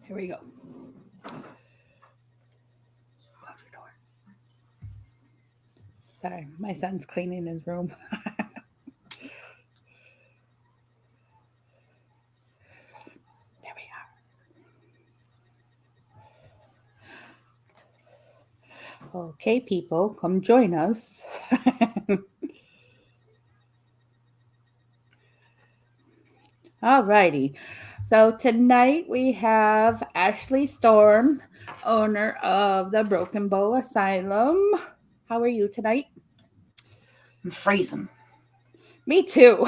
Here we go. Close your door. Sorry, my son's cleaning his room. There we are. Okay, people, come join us. Alrighty. So tonight we have Ashley Storm, owner of the Broken Bowl Asylum. How are you tonight? I'm freezing. Me too.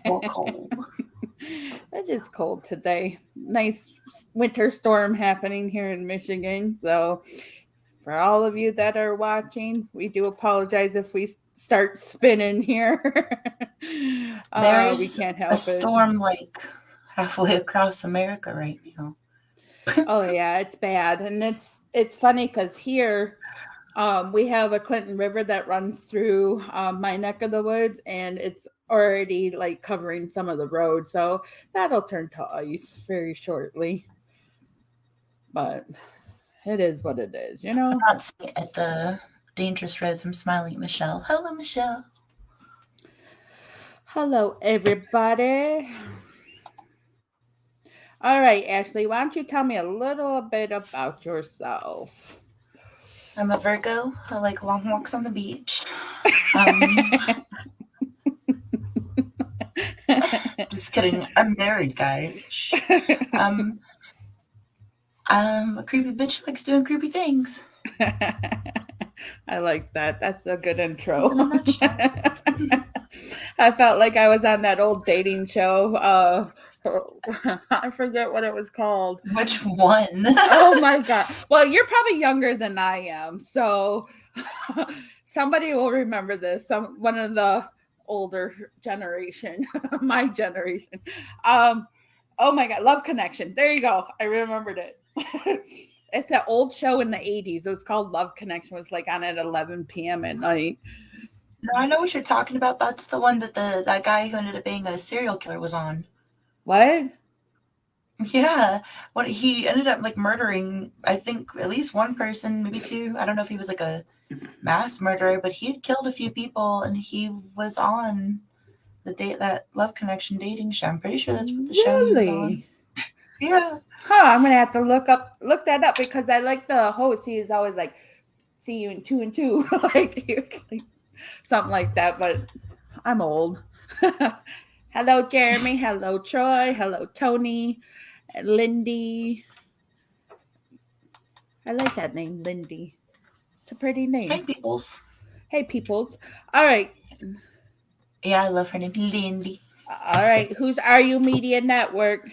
Or cold. It is cold today. Nice winter storm happening here in Michigan. So, for all of you that are watching, we do apologize if we start spinning here. We There's can't a help it. storm like halfway across America right now. Oh yeah, it's bad, and it's funny because here we have a Clinton River that runs through my neck of the woods, and it's already like covering some of the road, so that'll turn to ice very shortly. But it is what it is, you I'm know. not seeing it at the dangerous roads. I'm smiling at Michelle. Hello, Michelle. Hello, everybody. All right, Ashley, why don't you tell me a little bit about yourself? I'm a Virgo. I like long walks on the beach. Um, just kidding. I'm married, guys. Shh. Um, I'm a creepy bitch who likes doing creepy things. I like that. That's a good intro. In a nutshell. I felt like I was on that old dating show. I forget what it was called. Which one? Oh my god. Well, you're probably younger than I am, so somebody will remember this. One of the older generation, my generation. Um, oh my god, Love Connection. There you go. I remembered it. It's an old show in the 80s. It was called Love Connection. It was like on at 11 p.m. at night. No, I know what you're talking about. That's the one that that guy who ended up being a serial killer was on. What? Yeah, what he ended up like murdering, I think at least one person, maybe two. I don't know if he was like a mass murderer, but he had killed a few people, and he was on the date that Love Connection dating show. I'm pretty sure that's what the show he was on. Really? Yeah. Huh, I'm gonna have to look that up because I like the host. He is always like, see you in two and two, like something like that. But I'm old. Hello, Jeremy. Hello, Troy. Hello, Tony. Lindy. I like that name, Lindy. It's a pretty Hey, name. peoples. Hey, peoples. All right. Yeah, I love her name, Lindy. All right. Who's Are You Media Network?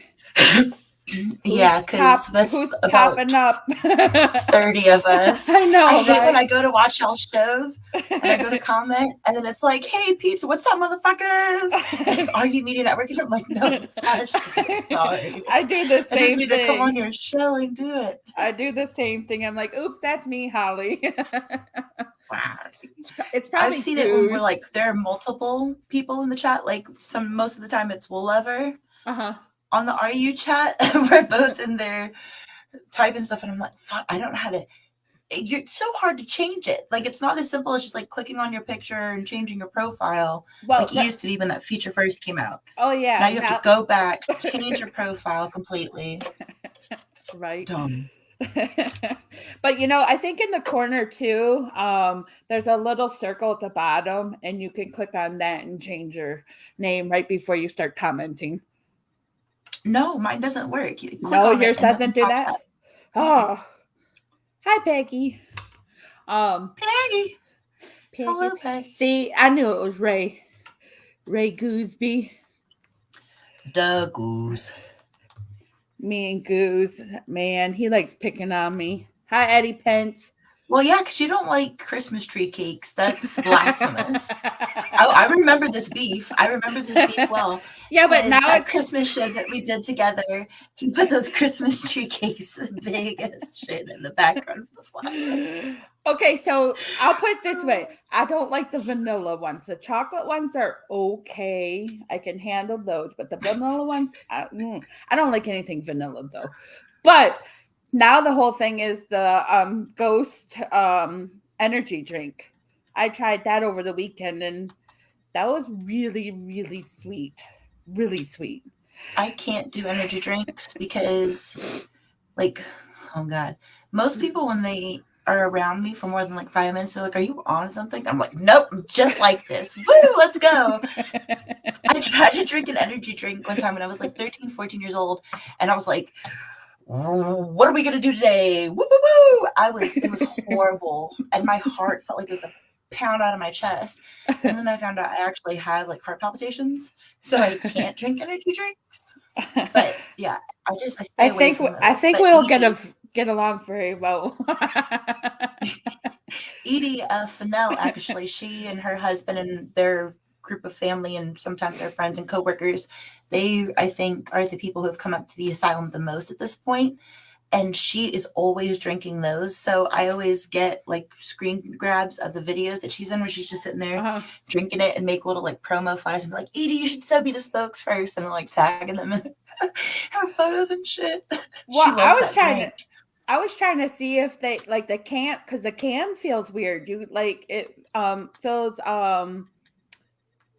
Yeah, because that's Who's about popping up? 30 of us. I I know, hate when right? I go to watch y'all shows and I go to comment and then it's like, hey peeps, what's up, motherfuckers? And it's Are You Media Network? And I'm like, no, it's Ashley. I'm sorry. I do the I didn't same mean to come on thing. your show and do it. I do the same thing. I'm like, oops, that's me, Holly. Wow. It's I've probably seen it when we're Goose. like, there are multiple people in the chat. Like most of the time it's Will Ever Uh huh. on the RU chat. We're both in there typing stuff and I'm like, fuck, I don't know how to. It's so hard to change it. Like it's not as simple as just like clicking on your picture and changing your profile Well, like it used to be when that feature first came out. oh Now yeah, you have to now go back, change your profile completely. right. Dumb. But I think in the corner too, there's a little circle at the bottom, and you can click on that and change your name right before you start commenting. No, mine doesn't work. You click No, on it yours and nothing doesn't do pops that. up. Mm-mm. Oh, hi, Peggy. Um, Peggy. Peggy. Hello, Peggy. See, I knew it was Ray. Ray Gooseby. The goose. Me and Goose. Man, he likes picking on me. Hi, Eddie Pence. Well, yeah, because you don't like Christmas tree cakes. That's blasphemous. I remember this beef. I remember this beef well Yeah, but because now that it's Christmas show that we did together, he put those Christmas tree cakes big as shit in the background of the flower. okay. So I'll put it this way: I don't like the vanilla ones. The chocolate ones are okay. I can handle those, but the vanilla ones, I don't like anything vanilla though. But now the whole thing is the ghost energy drink. I tried that over the weekend, and that was really, really sweet. Really sweet. I can't do energy drinks because, like, oh God, most people when they are around me for more than like 5 minutes, they're like, "Are you on something?" I'm like, "Nope, I'm just like this. Woo, let's go." I tried to drink an energy drink one time when I was like 13, 14 years old, and I was like, what are we gonna do today? Woo, woo, woo! It was horrible, and my heart felt like it was a pound out of my chest. And then I found out I actually had like heart palpitations, so I can't drink energy drinks. But yeah, I stay away from I those. think But we'll get along very well. Edie Fennell, actually, she and her husband and their group of family and sometimes their friends and coworkers, they I think are the people who have come up to the asylum the most at this point. And she is always drinking those. So I always get like screen grabs of the videos that she's in where she's just sitting there Uh-huh. drinking it and make little like promo flyers and be like, Edie, you should so be the spokesperson and like tagging them in her photos and shit. She Well, loves that drink. I was trying to see if they like the can because the can feels weird. You like it feels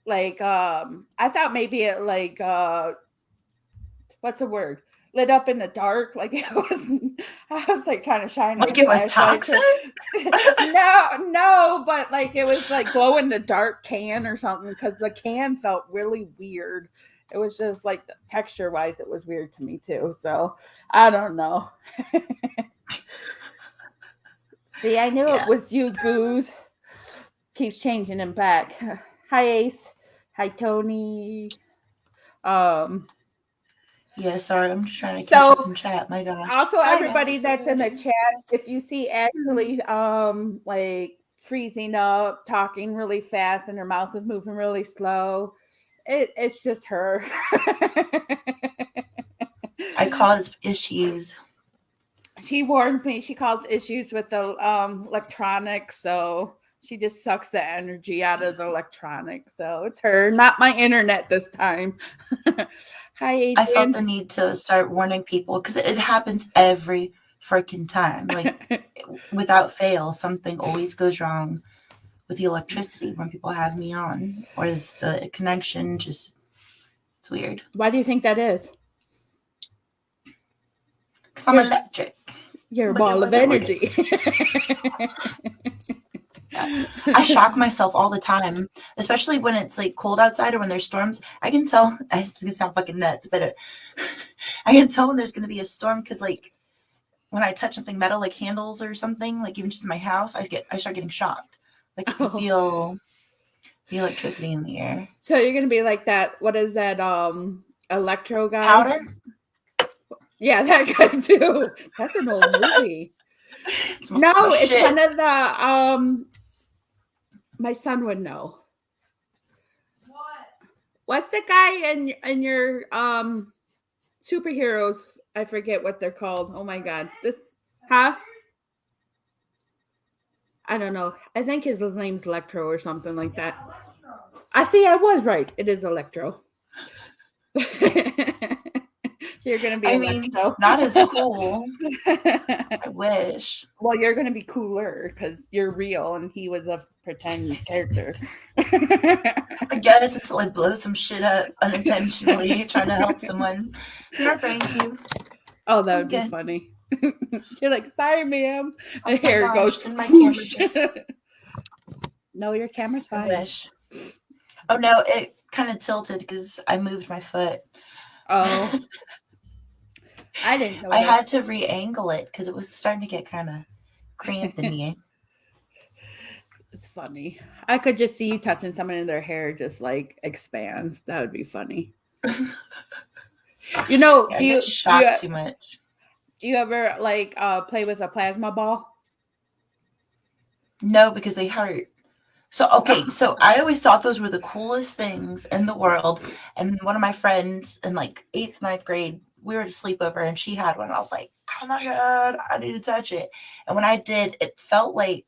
like I thought maybe it like what's the word? Lit up in the dark, like it was. I was like trying to shine a Like it was flashlight toxic. to. No, but like it was like glow in the dark can or something because the can felt really weird. It was just like texture wise, it was weird to me too. So I don't know. See, I knew it Yeah. was you, Goose. Keeps changing him back. Hi, Ace. Hi, Tony. Um. Yeah, sorry, I'm just trying to catch up So in chat. My gosh. also Hi everybody guys, how that's y'all in the doing? chat, if you see actually like freezing up, talking really fast, and her mouth is moving really slow, it's just her. I caused issues. She warned me. She calls issues with the electronics, so she just sucks the energy out of the electronics. So it's her, not my internet this time. Hi, I felt Adrian. the need to start warning people because it happens every freaking time. Like without fail, something always goes wrong with the electricity when people have me on, or the connection just it's weird. Why do you think that is? Because I'm You're electric. you're a Look at ball of look at. energy. Yeah. I shock myself all the time, especially when it's like cold outside or when there's storms. I can tell. It's gonna sound fucking nuts, but I can tell when there's gonna be a storm because like when I touch something metal like handles or something, like even just in my house, I start getting shocked. Like I can Oh. feel the electricity in the air. So you're gonna be like that. What is that? Electro guy. Powder? Yeah, that guy too. That's an old movie. It's No, my it's one shit. of the. My son would know. What's the guy in your superheroes? I forget what they're called. Oh my god. This huh? I don't know. I think his name's Electro or something like that. I see I was right. It is Electro. You're gonna be I mean, Electro. not as cool. I wish. Well, you're gonna be cooler because you're real and he was a pretend character. I guess until I blow some shit up unintentionally trying to help someone. No, thank you. Oh, that I'm would be good. funny. You're like, sorry, ma'am. Oh And my here it goes. gosh. Did my camera Whoosh. just. No, your camera's I fine. wish. Oh no, it kind of tilted because I moved my foot. Oh, I didn't I notice. had to re angle it because it was starting to get kind of cramped in here. It's funny. I could just see you touching someone and their hair just like expands. That would be funny. You know, Yeah, I get do you shocked too much. do you ever like play with a plasma ball? No, because they hurt. So, okay, so I always thought those were the coolest things in the world. And one of my friends in like eighth, ninth grade, we were at a sleepover and she had one. And I was like, oh my God, I need to touch it. And when I did, it felt like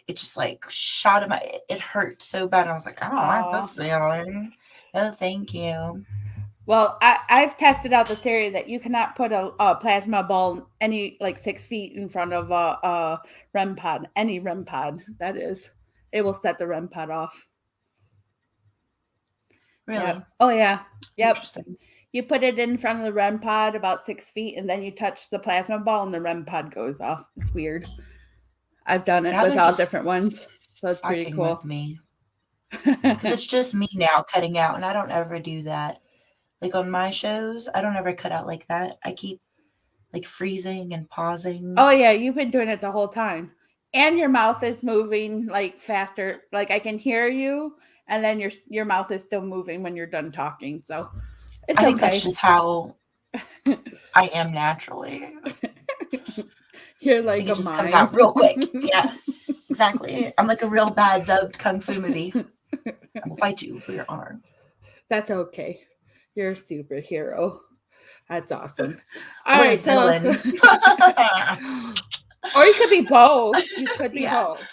it just like shot in my, it hurt so bad. And I was like, I don't like Aw. this feeling. Oh, thank you. Well, I've tested out the theory that you cannot put a plasma ball any like 6 feet in front of a REM pod, any REM pod that is. It will set the REM pod off. Really Yep. Oh yeah. Yep. interesting. You put it in front of the REM pod about 6 feet, and then you touch the plasma ball, and the REM pod goes off. It's weird. I've done it Now with they're all just different ones, so it's pretty fucking with cool. me because it's just me now cutting out, and I don't ever do that. Like on my shows, I don't ever cut out like that. I keep like freezing and pausing. Oh yeah, you've been doing it the whole time. And your mouth is moving like faster. Like I can hear you and then your mouth is still moving when you're done talking. So it's I think that's okay. just how I am naturally. You're I like think it a just comes mime. out real quick. Yeah, exactly. I'm like a real bad dubbed kung fu movie. I will fight you for your honor. That's okay. You're a superhero. That's awesome. All Or a right, so villain. or you could be both. You could be Yeah, both.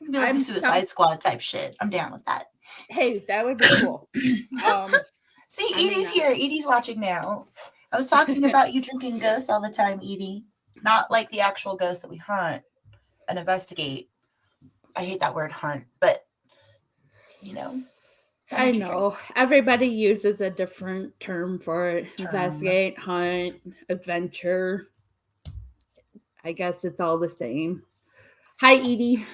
be like the I'm some Suicide Squad type shit. I'm down with that. hey, that would be cool. Um See, I mean Edie's here. Edie's watching now. I was talking about you drinking ghosts all the time, Edie. Not like the actual ghosts that we hunt and investigate. I hate that word hunt, but you know, the I energy drink know. Everybody uses a different term for it. term. Investigate, hunt, adventure. I guess it's all the same. Hi, Edie.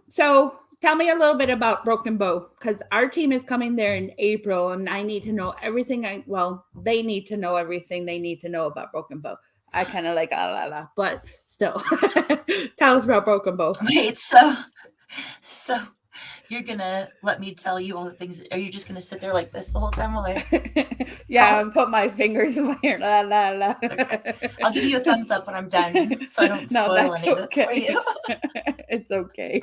So tell me a little bit about Broken Bow because our team is coming there in April, and I need to know everything. They need to know everything they need to know about Broken Bow. I kind of like but still, tell us about Broken Bow. Wait, so you're gonna let me tell you all the things? Are you just gonna sit there like this the whole time while I Yeah, talk? and put my fingers in my ear. La la la. Okay, I'll give you a thumbs up when I'm done, so I don't No, spoil that's any of it for okay. you. It's okay.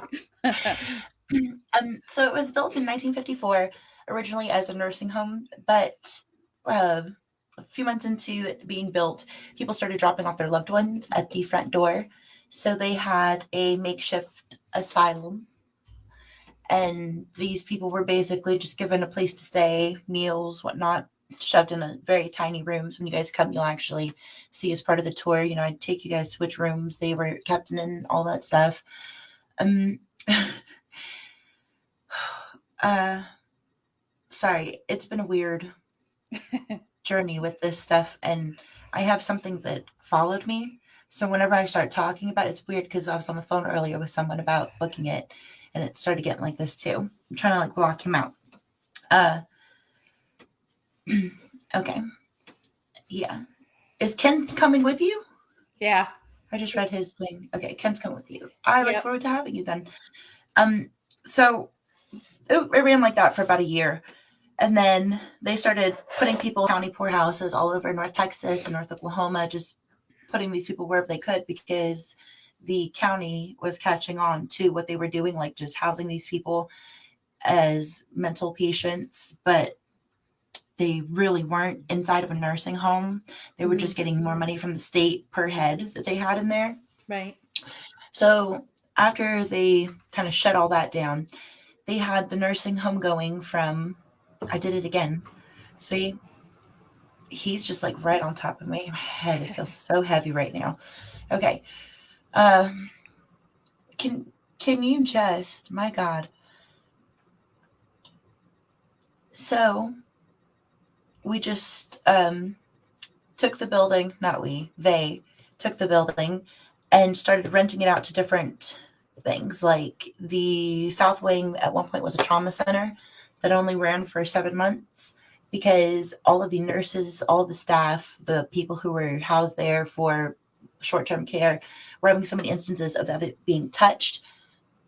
So it was built in 1954, originally as a nursing home, but uh, a few months into it being built, people started dropping off their loved ones at the front door. So they had a makeshift asylum, and these people were basically just given a place to stay, meals, whatnot, shoved in a very tiny rooms. When you guys come, you'll actually see as part of the tour. You know, I'd take you guys to which rooms they were kept in and all that stuff. Um, uh, sorry, it's been a weird journey with this stuff, and I have something that followed me. So whenever I start talking about it, it's weird because I was on the phone earlier with someone about booking it, and it started getting like this too. I'm trying to like block him out. Uh, okay, yeah. Is Ken coming with you? Yeah. I just read his thing. Okay, Ken's coming with you. I look Yep. forward to having you then. So it ran like that for about a year. And then they started putting people in county poorhouses all over North Texas and North Oklahoma, just putting these people wherever they could because the county was catching on to what they were doing, like just housing these people as mental patients, but they really weren't inside of a nursing home. They were just getting more money from the state per head that they had in there. Right. So after they kind of shut all that down, they had the nursing home going from, I did it again. See, he's just like right on top of me. My head, it feels so heavy right now. Okay. Uh, can can you just, my God. So we just took the building, not we, they took the building and started renting it out to different things. Like the South Wing at one point was a trauma center that only ran for 7 months because all of the nurses, all of the staff, the people who were housed there for short term care were having so many instances of it being touched,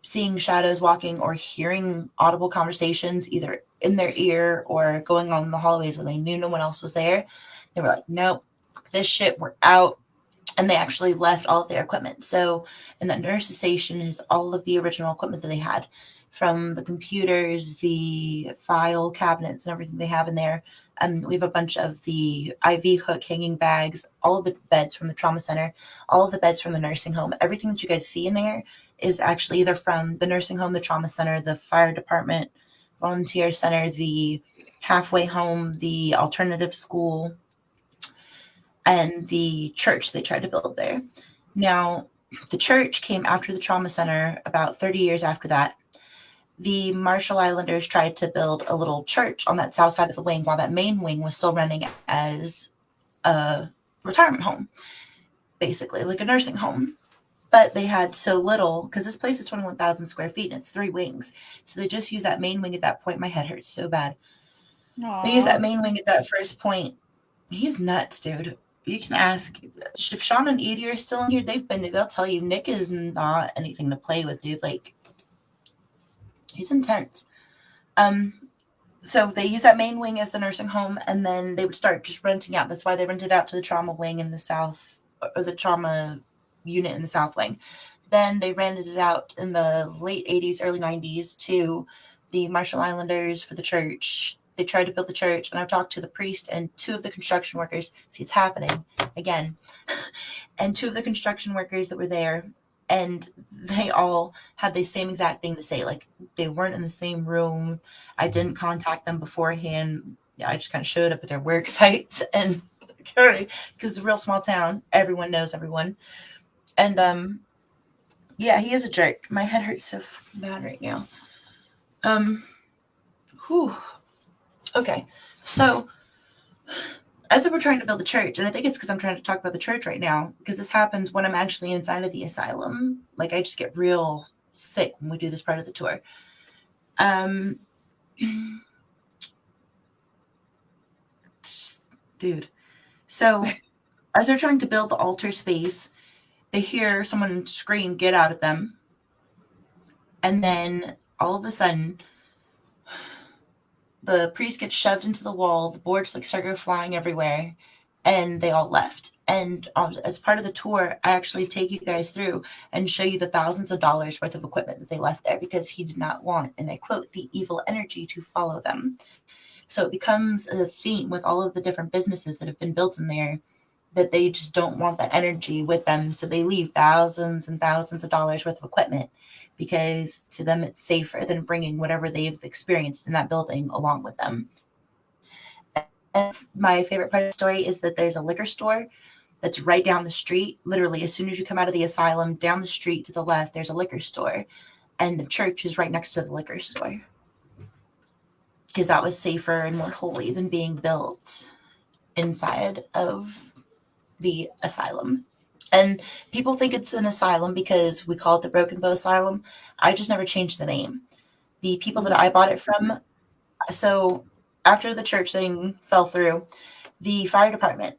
seeing shadows walking, or hearing audible conversations either in their ear or going on in the hallways when they knew no one else was there. They were like, nope, this shit, we're out. and they actually left all of their equipment. So in that nurse's station is all of the original equipment that they had, from the computers, the file cabinets, and everything they have in there. And we have a bunch of the IV hook hanging bags, all of the beds from the trauma center, all of the beds from the nursing home. Everything that you guys see in there is actually either from the nursing home, the trauma center, the fire department, volunteer center, the halfway home, the alternative school, and the church they tried to build there. Now, the church came after the trauma center about 30 years after that. The Marshall Islanders tried to build a little church on that south side of the wing while that main wing was still running as a retirement home, basically, like a nursing home. But they had so little, because this place is 21,000 square feet and it's 3 wings. So they just used that main wing at that point. My head hurts so bad. They used that main wing at that first point. He's nuts, dude. You can ask if Sean and Edie are still in here. They'll tell you Nick is not anything to play with, dude. Like, he's intense. So they use that main wing as the nursing home, and then they would start just renting out. That's why they rented out to the trauma wing in the south, or the trauma unit in the south wing. Then they rented it out in the late 80s, early 90s to the Marshall Islanders for the church. They tried to build the church, and I've talked to the priest and 2 of the construction workers. See, it's happening again. And 2 of the construction workers that were there, and they all had the same exact thing to say. Like, they weren't in the same room. I didn't contact them beforehand. I just kind of showed up at their work sites, and because it's a real small town, everyone knows everyone. And yeah, he is a jerk. My head hurts so bad right now. Whew. Okay, so as we're trying to build the church, and I think it's because I'm trying to talk about the church right now, because this happens when I'm actually inside of the asylum. Like, I just get real sick when we do this part of the tour. Dude. So as they're trying to build the altar space, they hear someone scream, "Get out of them." And then all of a sudden, the priest gets shoved into the wall. The boards like start flying everywhere, and they all left. And as part of the tour, I actually take you guys through and show you the thousands of dollars worth of equipment that they left there, because he did not want, and I quote, "the evil energy to follow them." So it becomes a theme with all of the different businesses that have been built in there, that they just don't want that energy with them. So they leave thousands and thousands of dollars worth of equipment, because to them it's safer than bringing whatever they've experienced in that building along with them. And my favorite part of the story is that there's a liquor store that's right down the street. Literally, as soon as you come out of the asylum, down the street to the left, there's a liquor store. And the church is right next to the liquor store, because that was safer and more holy than being built inside of the asylum. And people think it's an asylum because we call it the Broken Bow Asylum. I just never changed the name. The people that I bought it from, so after the church thing fell through, the fire department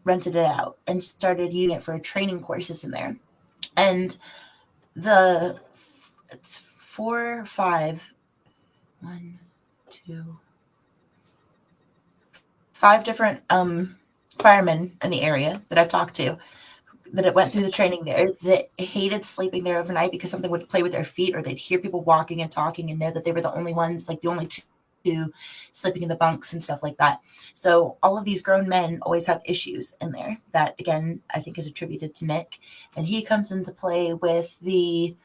rented it out and started using it for training courses in there. And it's 4, 5, 1, 2, 5 different firemen in the area that I've talked to that it went through the training there, that hated sleeping there overnight because something would play with their feet, or they'd hear people walking and talking and know that they were the only ones, like the only 2 sleeping in the bunks and stuff like that. So all of these grown men always have issues in there that, again, I think is attributed to Nick. And he comes into play with the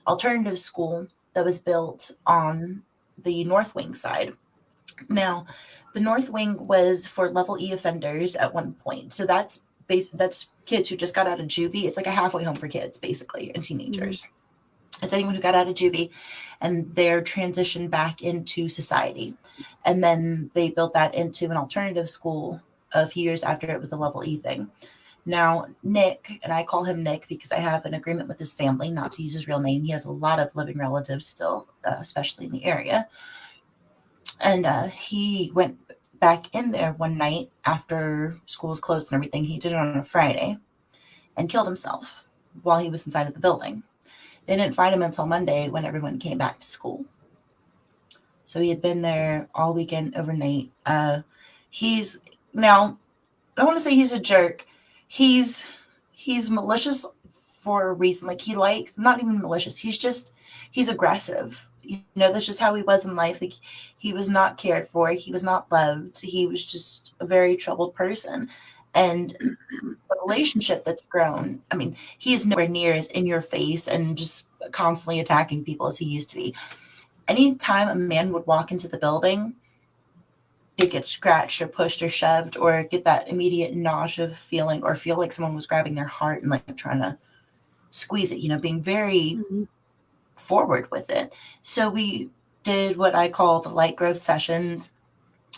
alternative school that was built on the North Wing side. Now, the North Wing was for level E offenders at one point. So that's kids who just got out of juvie. It's like a halfway home for kids, basically, and teenagers. Mm-hmm. It's anyone who got out of juvie and they're transitioned back into society. And then they built that into an alternative school a few years after it was the level E thing. Now, Nick, and I call him Nick because I have an agreement with his family not to use his real name. He has a lot of living relatives still, especially in the area. And he went back in there one night after school was closed and everything. He did it on a Friday and killed himself while he was inside of the building. They didn't find him until Monday when everyone came back to school. So he had been there all weekend, overnight. Now, I don't want to say he's a jerk. He's he's malicious for a reason. Like he likes, not even malicious. He's aggressive. You know, that's just how he was in life. Like he was not cared for. He was not loved. He was just a very troubled person. And the relationship that's grown, I mean, he is nowhere near as in your face and just constantly attacking people as he used to be. Anytime a man would walk into the building, they'd get scratched or pushed or shoved or get that immediate nausea feeling or feel like someone was grabbing their heart and like trying to squeeze it, you know, being very forward with it. So we did what I call the light growth sessions.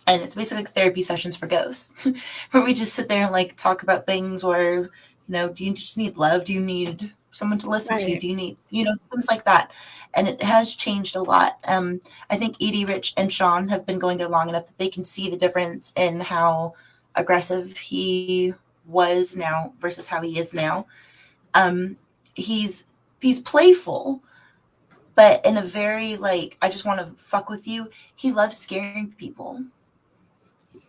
And it's basically like therapy sessions for ghosts, where we just sit there and like talk about things, or, you know, do you just need love? Do you need someone to listen to? Do you need, you know, things like that? And it has changed a lot. I think Edie, Rich, and Sean have been going there long enough that they can see the difference in how aggressive he was now versus how he is now. He's playful, but in a very like, I just want to fuck with you. He loves scaring people.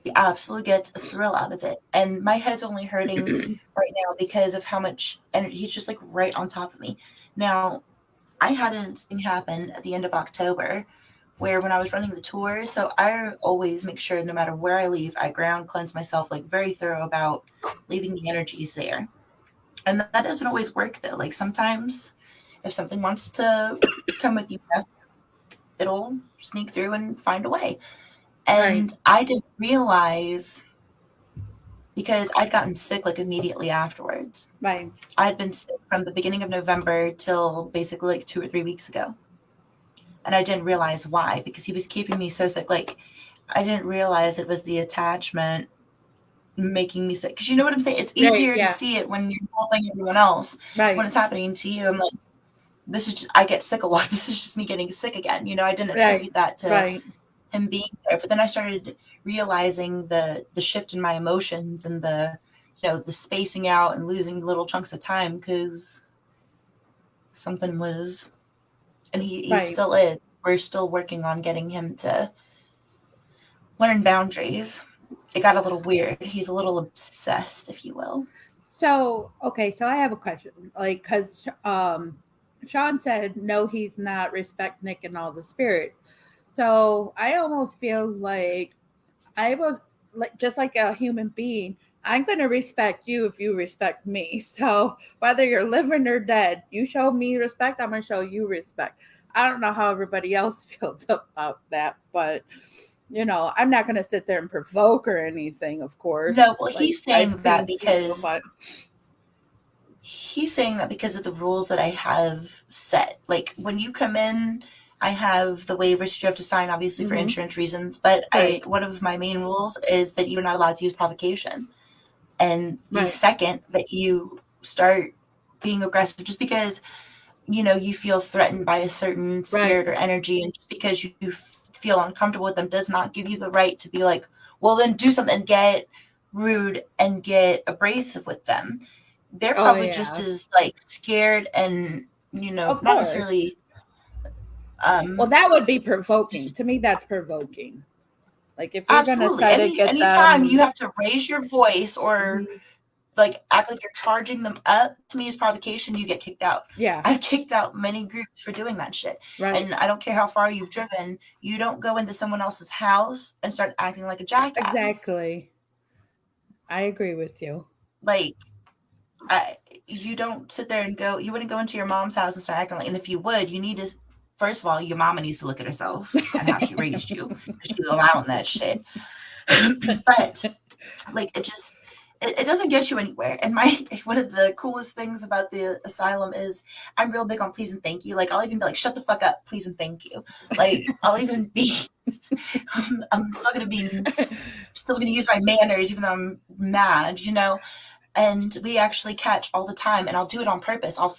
He absolutely gets a thrill out of it. And my head's only hurting right now because of how much energy. He's just like right on top of me. Now, I had a thing happen at the end of October where when I was running the tour, so I always make sure no matter where I leave, I ground cleanse myself, like very thorough about leaving the energies there. And that doesn't always work though. Like sometimes if something wants to come with you, it'll sneak through and find a way. And I didn't realize, because I'd gotten sick like immediately afterwards. Right. I'd been sick from the beginning of November till basically like 2 or 3 weeks ago. And I didn't realize why, because he was keeping me so sick. Like I didn't realize it was the attachment making me sick. Because you know what I'm saying? It's easier to see it when you're helping everyone else. When it's happening to you, I'm like, this is just, I get sick a lot. This is just me getting sick again. You know, I didn't attribute that to him being there. But then I started realizing the shift in my emotions and the, you know, the spacing out and losing little chunks of time because something was, and he still is. We're still working on getting him to learn boundaries. It got a little weird. He's a little obsessed, if you will. So, okay, so I have a question. Like, because Sean said, no, he's not respect Nick and all the spirits. So I almost feel like I will, like, just like a human being, I'm going to respect you if you respect me. So whether you're living or dead, you show me respect, I'm going to show you respect. I don't know how everybody else feels about that, but you know, I'm not going to sit there and provoke or anything, of course. No, well, he's saying that because he's saying that because of the rules that I have set. Like when you come in, I have the waivers you have to sign, obviously for insurance reasons. But one of my main rules is that you're not allowed to use provocation. And the second that you start being aggressive, just because, you know, you feel threatened by a certain spirit or energy, and just because you feel uncomfortable with them does not give you the right to be like, well, then do something, get rude and get abrasive with them. They're probably just as like scared and, you know, not necessarily. Well, that would be provoking. To me, that's provoking. Like if you're going to try to get anytime you have to raise your voice or like act like you're charging them up, to me is provocation. You get kicked out. Yeah, I've kicked out many groups for doing that shit. And I don't care how far you've driven, you don't go into someone else's house and start acting like a jackass. Exactly. I agree with you. Like you don't sit there and go, you wouldn't go into your mom's house and start acting like, and if you would, you need to, first of all, your mama needs to look at herself and how she raised you, because she's allowing that shit. But like it doesn't get you anywhere. And one of the coolest things about the asylum is I'm real big on please and thank you. Like I'll even be like, shut the fuck up, please and thank you. Like I'll even be I'm still gonna use my manners even though I'm mad, you know. And we actually catch all the time, and I'll do it on purpose. I'll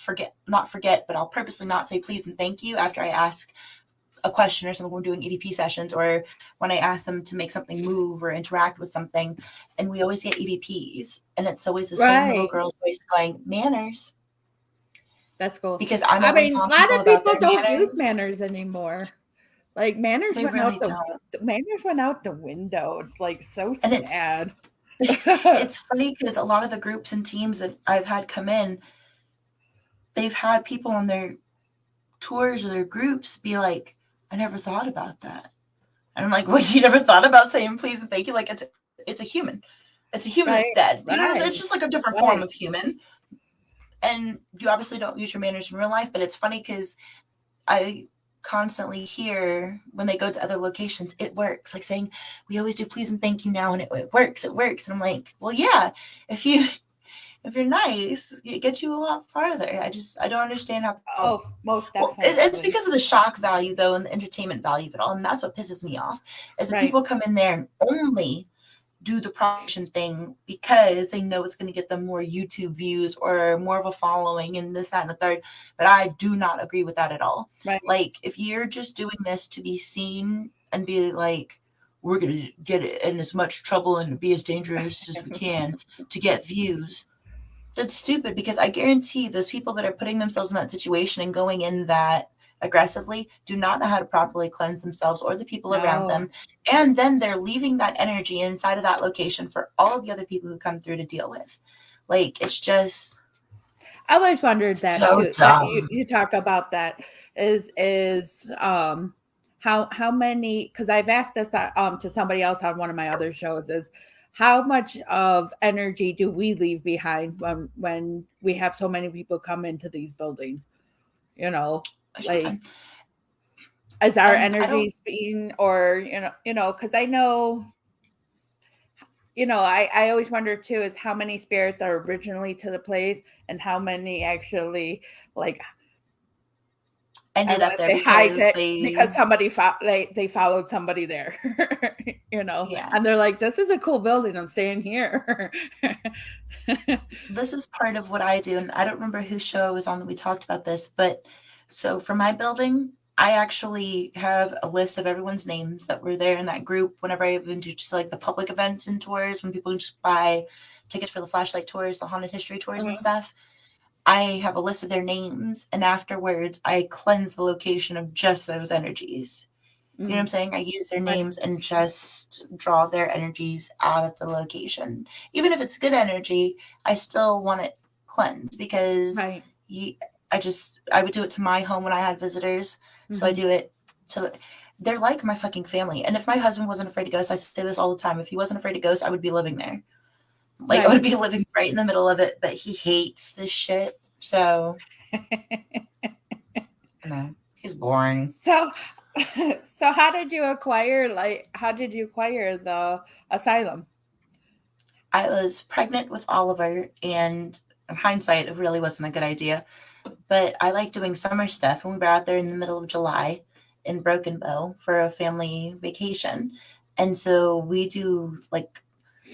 not forget, but I'll purposely not say please and thank you after I ask a question or something when we're doing EVP sessions, or when I ask them to make something move or interact with something. And we always get EVPs, and it's always the same little girl's voice going, manners. That's cool. Because I'm always on people about their manners. A lot of people don't use manners anymore. Like manners they went really out manners went out the window. It's like so sad. It's funny because a lot of the groups and teams that I've had come in, they've had people on their tours or their groups be like, I never thought about that. And I'm like, well, you never thought about saying please and thank you? Like it's a human. It's a human that's Right, dead. You know what I'm saying? It's just right, like a different form of right. human. And you obviously don't use your manners in real life, but it's funny because I constantly hear when they go to other locations, it works. Like saying, we always do please and thank you now, and it works, it works. And I'm like, well, yeah, if you if you're nice, it gets you a lot farther. I don't understand how. Oh, most Well, it's definitely. because of the shock value though, and the entertainment value of it all, and that's what pisses me off. Is that Right. people come in there and only do the promotion thing because they know it's going to get them more YouTube views or more of a following and this, that, and the third. But I do not agree with that at all. Right. Like, if you're just doing this to be seen and be like, we're going to get in as much trouble and be as dangerous as we can to get views, that's stupid because I guarantee those people that are putting themselves in that situation and going in that aggressively do not know how to properly cleanse themselves or the people around them. No. And then they're leaving that energy inside of that location for all of the other people who come through to deal with. Like, it's just I always wondered that so too. That you dumb. you talk about that is how many, because I've asked this to somebody else on one of my other shows, is how much of energy do we leave behind when we have so many people come into these buildings? You know, A shit like, ton. is our And I don't, energies being, or because I know, I always wonder too is how many spirits are originally to the place and how many actually, like, I ended want up to there say hi because to, because they, somebody they followed somebody there, yeah. and they're like, "This is a cool building. I'm staying here." This is part of what I do. And I don't remember whose show I was on that we talked about this, but so for my building, I actually have a list of everyone's names that were there in that group whenever I even do just like the public events and tours, when people just buy tickets for the flashlight tours, the haunted history tours and Uh-huh. stuff. I have a list of their names, and afterwards, I cleanse the location of just those energies. You know what I'm Mm, saying? I use their right, names and just draw their energies out of the location. Even if it's good energy, I still want it cleansed because right. you, I would do it to my home when I had visitors. So I Hmm. do it to, they're like my fucking family. And if my husband wasn't afraid of ghosts, I say this all the time. If he wasn't afraid of ghosts, I would be living there. Like, I Right. would be living right in the middle of it, but he hates this shit. So, no, he's boring. So, so how did you acquire the asylum? I was pregnant with Oliver, and in hindsight, it really wasn't a good idea. But I like doing summer stuff, and we were out there in the middle of July in Broken Bow for a family vacation. And so we do like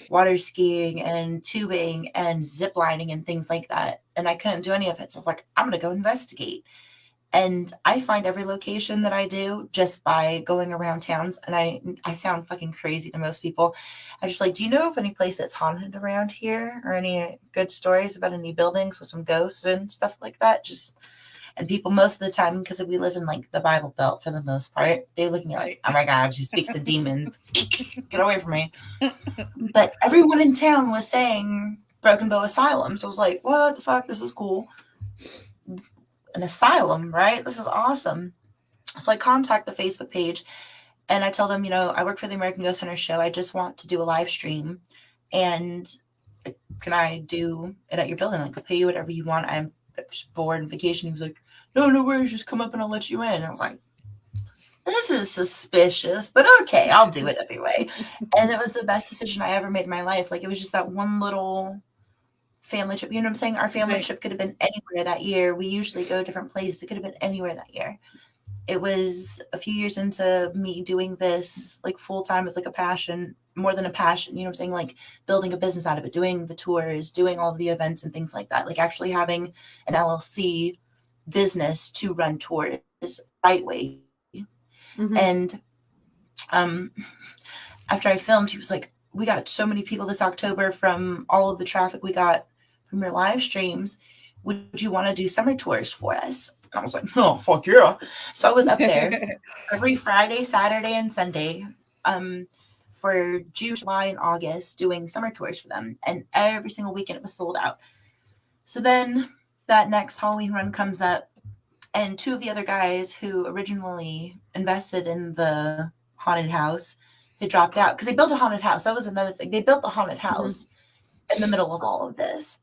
water skiing and tubing and zip lining and things like that. And I couldn't do any of it. So I was like, I'm going to go investigate. And I find every location that I do just by going around towns. And I sound fucking crazy to most people. I just like, do you know of any place that's haunted around here, or any good stories about any buildings with some ghosts and stuff like that? Just, and people most of the time, because we live in like the Bible Belt for the most part, they look at me like, Right. oh my God, she speaks to demons. Get away from me. But everyone in town was saying Broken Bow Asylum. So I was like, what the fuck? This is cool. An asylum, right? This is awesome. So I contact the Facebook page and I tell them, I work for the American Ghost Hunter show. I just want to do a live stream. And can I do it at your building? Like, I'll pay you whatever you want. I'm just bored and vacation. He was like, no, no worries. Just come up and I'll let you in. And I was like, this is suspicious, but okay, I'll do it anyway. And it was the best decision I ever made in my life. Like, it was just that one little family trip. You know what I'm saying? Our family Right. trip could have been anywhere that year. We usually go different places. It could have been anywhere that year. It was a few years into me doing this like full time as like a passion, more than a passion, you know what I'm saying? Like, building a business out of it, doing the tours, doing all of the events and things like that. Like, actually having an LLC business to run tours right way. Hmm. And um after I filmed, he was like, we got so many people this October from all of the traffic we got from your live streams. Would you want to do summer tours for us? And I was like, oh, fuck yeah. So I was up there every Friday, Saturday, and Sunday um, for June, July, and August doing summer tours for them. And every single weekend it was sold out. So then that next Halloween run comes up, and two of the other guys who originally invested in the haunted house had dropped out because they built a haunted house. That was another thing. They built the haunted house in the middle of all of this.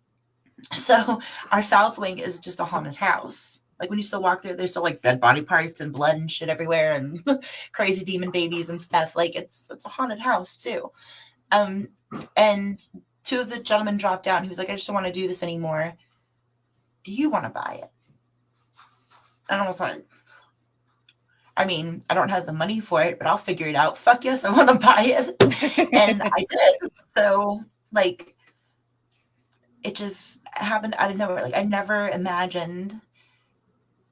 So our south wing is just a haunted house. Like when you still walk through, there's still like dead body parts and blood and shit everywhere and crazy demon babies and stuff. Like it's a haunted house too. And two of the gentlemen dropped out and he was like, I just don't want to do this anymore. Do you want to buy it? And I was like, I mean, I don't have the money for it, but I'll figure it out. Fuck yes, I want to buy it. And I did. So like it just happened out of nowhere. Like I never imagined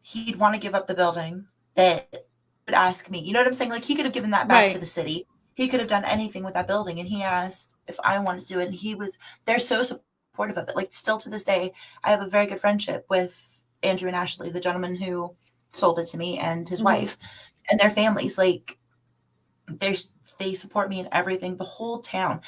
he'd want to give up the building, that would ask me. You know what I'm saying? Like he could have given that back to the city. He could have done anything with that building. And he asked if I wanted to do it. And they're so supportive of it. Like still to this day, I have a very good friendship with Andrew and Ashley, the gentleman who sold it to me, and his wife and their families. Like they support me in everything. The whole town.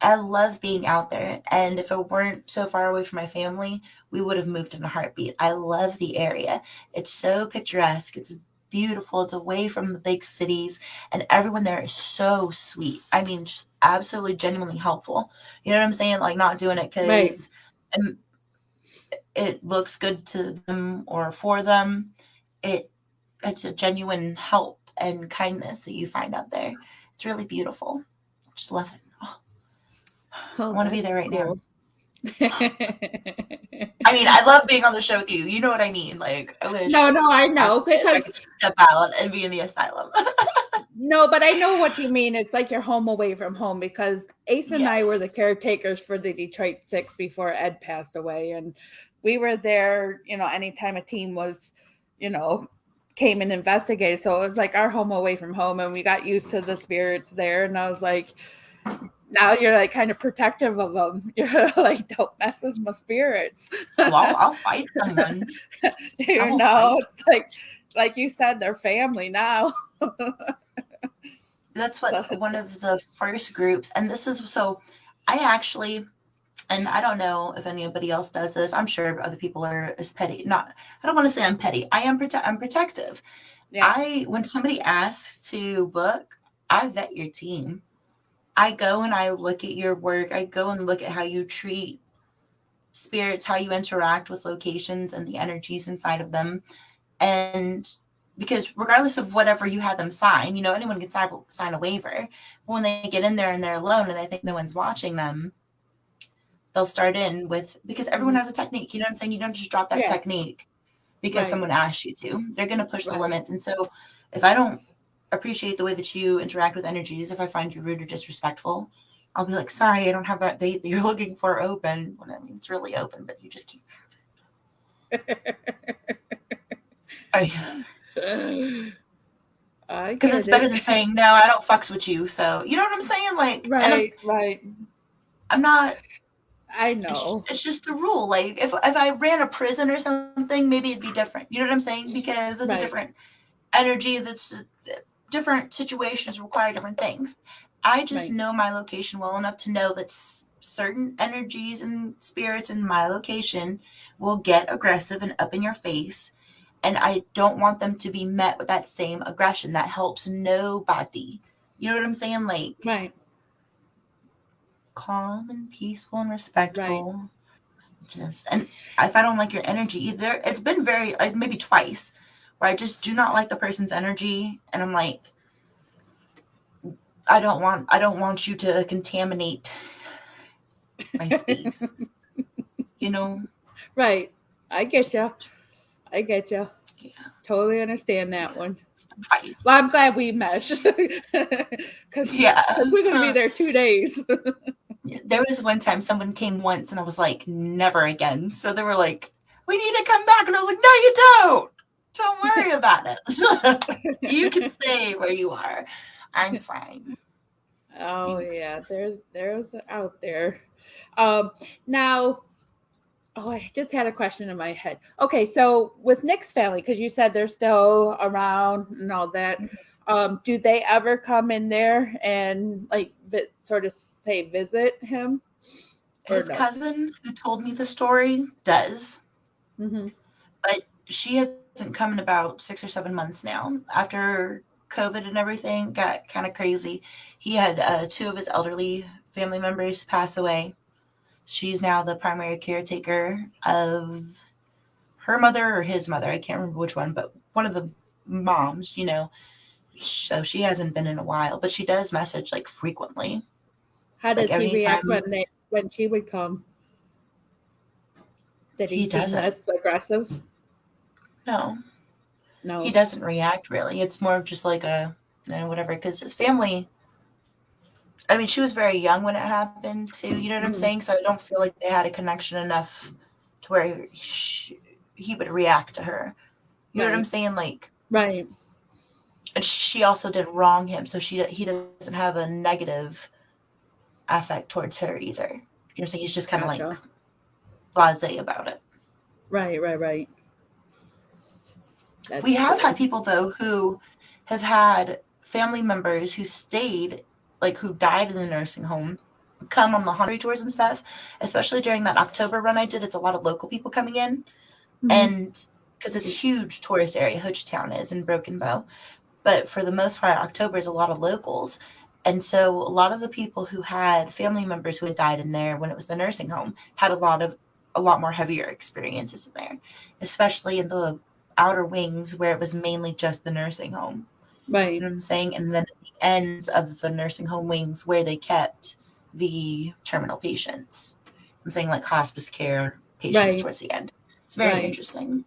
I love being out there. And if it weren't so far away from my family, we would have moved in a heartbeat. I love the area. It's so picturesque. It's beautiful. It's away from the big cities. And everyone there is so sweet. I mean, just absolutely genuinely helpful. You know what I'm saying? Like not doing it because it looks good to them or for them. It's a genuine help and kindness that you find out there. It's really beautiful. Just love it. I want to be there right now. I mean, I love being on the show with you. You know what I mean? Like, I wish. No, I know because I could step out and be in the asylum. No, but I know what you mean. It's like you're home away from home because Ace and I were the caretakers for the Detroit Six before Ed passed away, and we were there. You know, anytime a team was, came and investigated. So it was like our home away from home, and we got used to the spirits there. And I was like, now you're like kind of protective of them. You're like, don't mess with my spirits. Well, I'll fight someone. It's like you said, they're family now. That's what one of the first groups, and this is so. I actually, and I don't know if anybody else does this. I'm sure other people are as petty. I don't want to say I'm petty. I'm protective. Yeah. When somebody asks to book, I vet your team. I go and I look at your work. I go and look at how you treat spirits, how you interact with locations and the energies inside of them. And because regardless of whatever you had them sign, anyone can sign a waiver. When they get in there and they're alone and they think no one's watching them, they'll start in with, because everyone has a technique. You know what I'm saying? You don't just drop that technique because someone asked you to. They're going to push the limits. And so if I don't appreciate the way that you interact with energies, if I find you rude or disrespectful, I'll be like, sorry, I don't have that date that you're looking for open. Well, I mean, it's really open, but you just can't have it. Because it's better than saying, no, I don't fucks with you. So, you know what I'm saying? Like, right. I'm not. I know. It's just a rule. Like, if I ran a prison or something, maybe it'd be different. You know what I'm saying? Because it's a different energy. Different situations require different things. I just know my location well enough to know that certain energies and spirits in my location will get aggressive and up in your face. And I don't want them to be met with that same aggression. That helps nobody. You know what I'm saying? Like, calm and peaceful and respectful. And if I don't like your energy either, it's been very, like maybe twice, where I just do not like the person's energy. And I'm like, I don't want you to contaminate my space. Right. I get you. Yeah. Totally understand that one. Well, I'm glad we meshed because we're going to be there 2 days. There was one time someone came once and I was like, never again. So they were like, we need to come back. And I was like, no, you don't. Don't worry about it. You can stay where you are. I'm fine. Oh yeah, there's out there. Now, I just had a question in my head. Okay, so with Nick's family, because you said they're still around and all that, Do they ever come in there and like sort of say visit him or His no? cousin, who told me the story, does, Mm-hmm. but she hasn't come in about 6 or 7 months now. After COVID and everything got kind of crazy, he had two of his elderly family members pass away. She's now the primary caretaker of her mother or his mother. I can't remember which one, but one of the moms, So she hasn't been in a while, but she does message like frequently. How Like does he react anytime when she would come? Did he he seem doesn't. less aggressive? No, he No. doesn't react really. It's more of just like a, whatever. Because his family, I mean, she was very young when it happened too. You know what I'm Mm-hmm. saying? So I don't feel like they had a connection enough to where he would react to her. You know what I'm Right. saying? Like, Right. and she also didn't wrong him, so he doesn't have a negative affect towards her either. You know what I'm saying? He's just kind of like Gotcha. blasé about it. Right. Right. Right. We That's have had good. people though who have had family members who stayed, like who died in the nursing home, come on the haunted tours and stuff. Especially during that October run I did, it's a lot of local people coming in, Mm-hmm. and because it's a huge tourist area, Hochtown is in Broken Bow. But for the most part, October is a lot of locals. And so a lot of the people who had family members who had died in there when it was the nursing home had a lot more heavier experiences in there, especially in the outer wings where it was mainly just the nursing home. You Right. know what I'm saying? And then at the ends of the nursing home wings where they kept the terminal patients. I'm saying like hospice care patients Right. towards the end. It's very Right. interesting.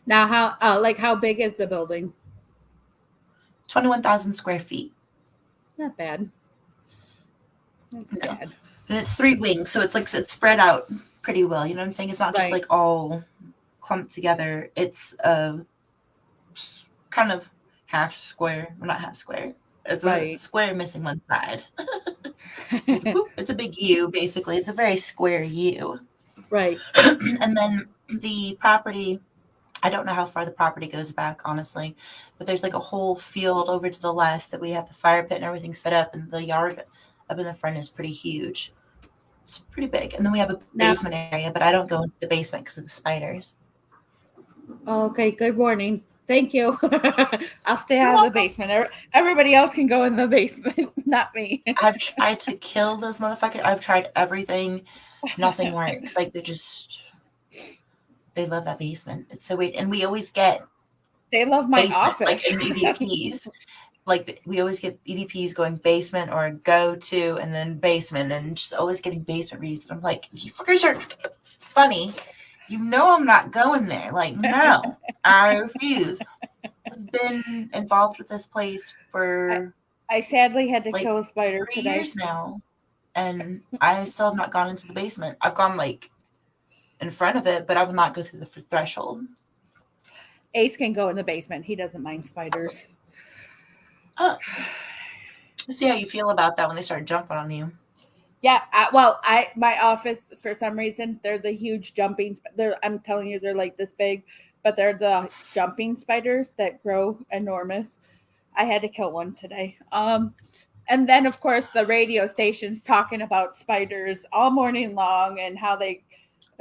Now, how big is the building? 21,000 square feet. Not bad. Not No. bad. And it's three wings, so it's like it's spread out pretty well. You know what I'm saying? It's not just Right. like all clumped together. It's a kind of half square. Well, not half square. It's a Right. square missing one side. It's a big U, basically. It's a very square U. Right. And then the property, I don't know how far the property goes back, honestly, but there's like a whole field over to the left that we have the fire pit and everything set up, and the yard up in the front is pretty huge. It's pretty big. And then we have a Now, basement area, but I don't go into the basement because of the spiders. okay. Good morning. Thank you. I'll stay You're out of the welcome. basement. Everybody else can go in the basement, not me. I've tried to kill those motherfuckers. I've tried everything. Nothing works. Like they love that basement. It's so weird. And we always get They love my basement, like office. in EVPs. Like we always get EVPs going basement or go to and then basement and just always getting basement reads. And I'm like, you fuckers are funny. You know I'm not going there. Like, no, I refuse. I've been involved with this place I, for I sadly had to like kill a spider 3 years today. now, and I still have not gone into the basement. I've gone like in front of it, but I will not go through the threshold. Ace can go in the basement. He doesn't mind spiders. Huh. See how you feel about that when they start jumping on you. Yeah, I my office for some reason they're the huge jumping. I'm telling you, they're like this big, but they're the jumping spiders that grow enormous. I had to kill one today. And then of course the radio stations talking about spiders all morning long and how they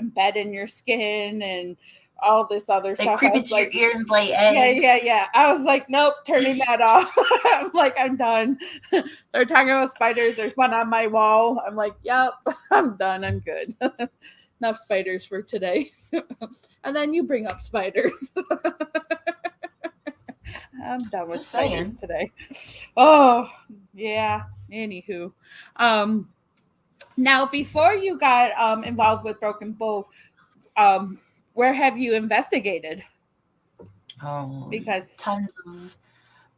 embed in your skin and all this other They stuff. creep I was into your like, ear and lay yeah, eggs. yeah, yeah. I was like, nope, turning that off. I'm like, I'm done. They're talking about spiders. There's one on my wall. I'm like, yep, I'm done. I'm good. Enough spiders for today. And then you bring up spiders. I'm done with Just spiders saying. today. Oh, yeah. Anywho. Um, Now, before you got involved with Broken Bow, um, where have you investigated? Oh, Because, tons of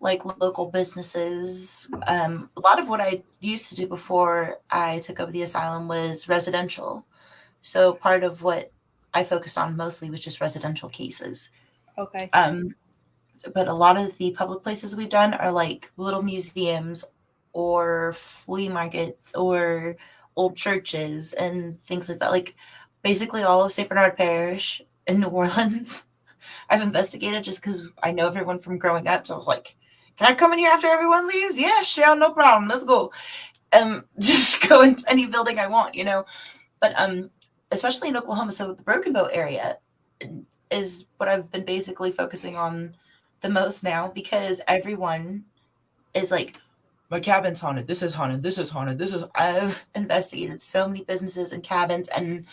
like local businesses. A lot of what I used to do before I took over the asylum was residential. So part of what I focused on mostly was just residential cases. okay. But a lot of the public places we've done are like little museums or flea markets or old churches and things like that. Like basically all of St. Bernard Parish in New Orleans. I've investigated just because I know everyone from growing up. So I was like, Can I come in here after everyone leaves? Yeah, sure, no problem. Let's go. Just go into any building I want, you know. But especially in Oklahoma, so the Broken Bow area is what I've been basically focusing on the most now, because everyone is like, my cabin's haunted. This is haunted. This is haunted. This is. I've investigated so many businesses and cabins and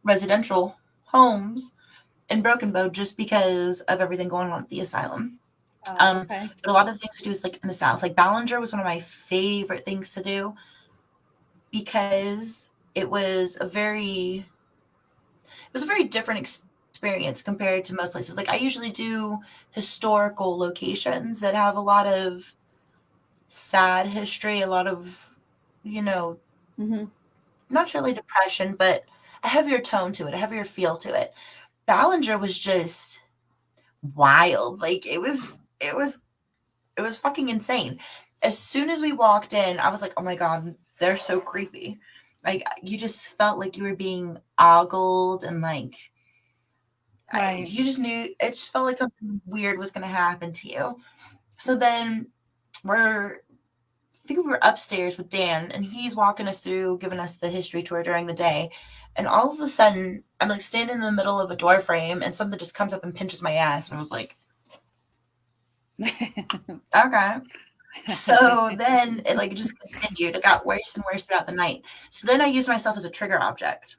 residential homes in Broken Bow just because of everything going on at the asylum. Okay. But a lot of the things we do is like in the South. Like Ballinger was one of my favorite things to do because it was a very different experience compared to most places. Like I usually do historical locations that have a lot of sad history, a lot of, you know, Mm-hmm. not really depression, but a heavier tone to it, a heavier feel to it. Ballinger was just wild. Like it was fucking insane. As soon as we walked in, I was like, "Oh my god, they're so creepy." Like you just felt like you were being ogled, and like Right. you just knew, it just felt like something weird was going to happen to you. So then I think we were upstairs with Dan, and he's walking us through, giving us the history tour during the day. And all of a sudden, I'm like standing in the middle of a door frame, and something just comes up and pinches my ass. And I was like, okay. So then it like just continued. It got worse and worse throughout the night. So then I used myself as a trigger object.